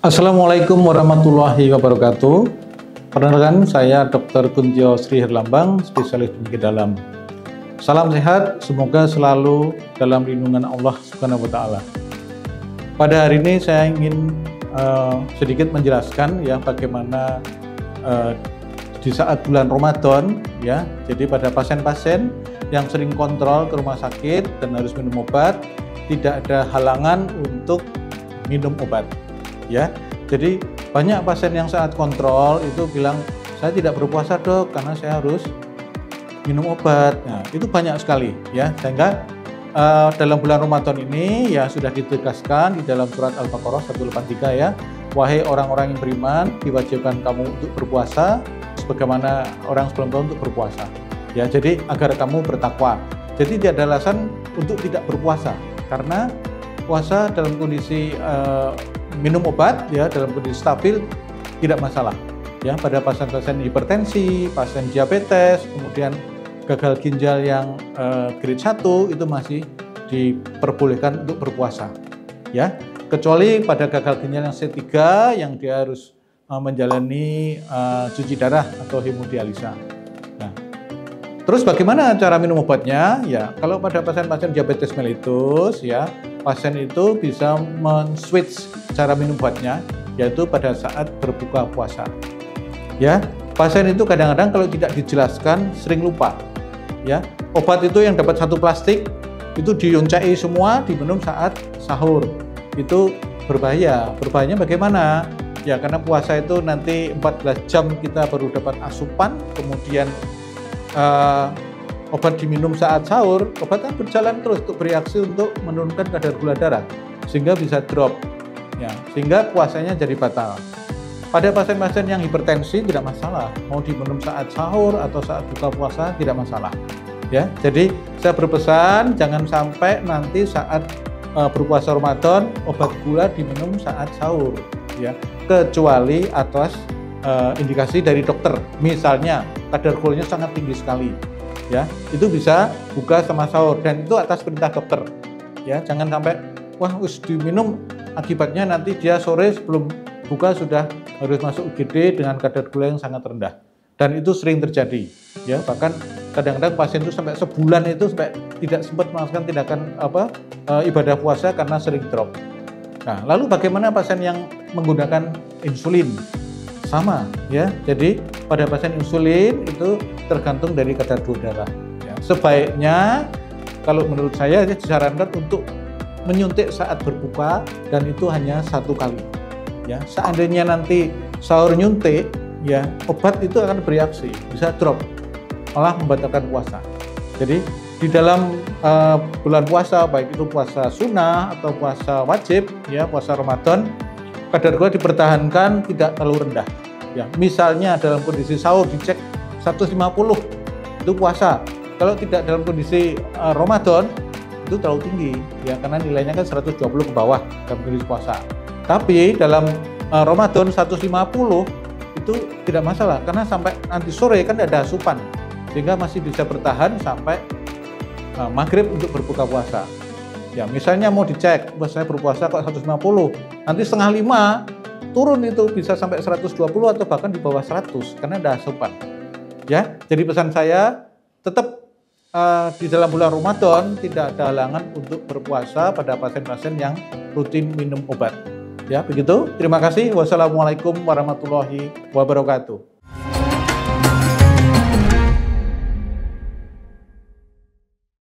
Assalamualaikum warahmatullahi wabarakatuh. Perkenalkan, saya Dr. Kuntio Sri Herlambang, spesialis penyakit dalam. Salam sehat, semoga selalu dalam lindungan Allah Subhanahu wa Ta'ala. Pada hari ini saya ingin sedikit menjelaskan ya bagaimana di saat bulan Ramadan ya. Jadi pada pasien-pasien yang sering kontrol ke rumah sakit dan harus minum obat, tidak ada halangan untuk minum obat. Ya, jadi banyak pasien yang saat kontrol itu bilang, saya tidak berpuasa dok karena saya harus minum obat. Nah, itu banyak sekali ya, sehingga dalam bulan Ramadan ini ya sudah ditegaskan di dalam surat Al-Baqarah 183 ya, wahai orang-orang yang beriman, diwajibkan kamu untuk berpuasa sebagaimana orang sebelum tahun untuk berpuasa. Ya, jadi agar kamu bertakwa. Jadi tidak ada alasan untuk tidak berpuasa karena puasa dalam kondisi minum obat ya dalam kondisi stabil tidak masalah ya pada pasien-pasien hipertensi, pasien diabetes, kemudian gagal ginjal yang grade 1 itu masih diperbolehkan untuk berpuasa ya, kecuali pada gagal ginjal yang C3 yang dia harus menjalani cuci darah atau hemodialisa. Nah, terus bagaimana cara minum obatnya? Ya, kalau pada pasien-pasien diabetes mellitus ya, pasien itu bisa men-switch cara minum obatnya, yaitu pada saat berbuka puasa. Ya, pasien itu kadang-kadang kalau tidak dijelaskan sering lupa. Ya, obat itu yang dapat satu plastik itu dioncai semua diminum saat sahur. Itu berbahaya. Berbahayanya bagaimana? Ya, karena puasa itu nanti 14 jam kita baru dapat asupan, kemudian obat diminum saat sahur, obat kan berjalan terus untuk bereaksi untuk menurunkan kadar gula darah sehingga bisa drop ya, sehingga puasanya jadi batal. Pada pasien-pasien yang hipertensi tidak masalah, mau diminum saat sahur atau saat buka puasa tidak masalah ya. Jadi saya berpesan jangan sampai nanti saat berpuasa Ramadan obat gula diminum saat sahur ya, kecuali atas indikasi dari dokter, misalnya kadar gulanya sangat tinggi sekali ya, itu bisa buka sama sahur dan itu atas perintah dokter ya. Jangan sampai wah diminum akibatnya nanti dia sore sebelum buka sudah harus masuk UGD dengan kadar gula yang sangat rendah, dan itu sering terjadi ya. Bahkan kadang-kadang pasien itu sampai sebulan itu sampai tidak sempat melakukan tindakan ibadah puasa karena sering drop. Nah, lalu bagaimana pasien yang menggunakan insulin? Sama ya, jadi pada pasien insulin itu tergantung dari kadar gula darah ya. Sebaiknya kalau menurut saya disarankan untuk menyuntik saat berbuka dan itu hanya 1 kali ya. Seandainya nanti sahur nyuntik ya, obat itu akan bereaksi, bisa drop, malah membatalkan puasa. Jadi di dalam bulan puasa, baik itu puasa sunnah atau puasa wajib ya, puasa Ramadan, kadar gula dipertahankan tidak terlalu rendah ya. Misalnya dalam kondisi sahur dicek 150 itu puasa, kalau tidak dalam kondisi Ramadan itu terlalu tinggi ya, karena nilainya kan 120 ke bawah dalam kondisi puasa. Tapi dalam Ramadan 150 itu tidak masalah karena sampai nanti sore kan ada asupan sehingga masih bisa bertahan sampai maghrib untuk berbuka puasa. Ya, misalnya mau dicek, saya berpuasa kok 150, nanti setengah 5 turun itu bisa sampai 120 atau bahkan di bawah 100 karena ada asupan. Ya, jadi pesan saya tetap di dalam bulan Ramadan tidak ada halangan untuk berpuasa pada pasien-pasien yang rutin minum obat. Ya, begitu. Terima kasih. Wassalamualaikum warahmatullahi wabarakatuh.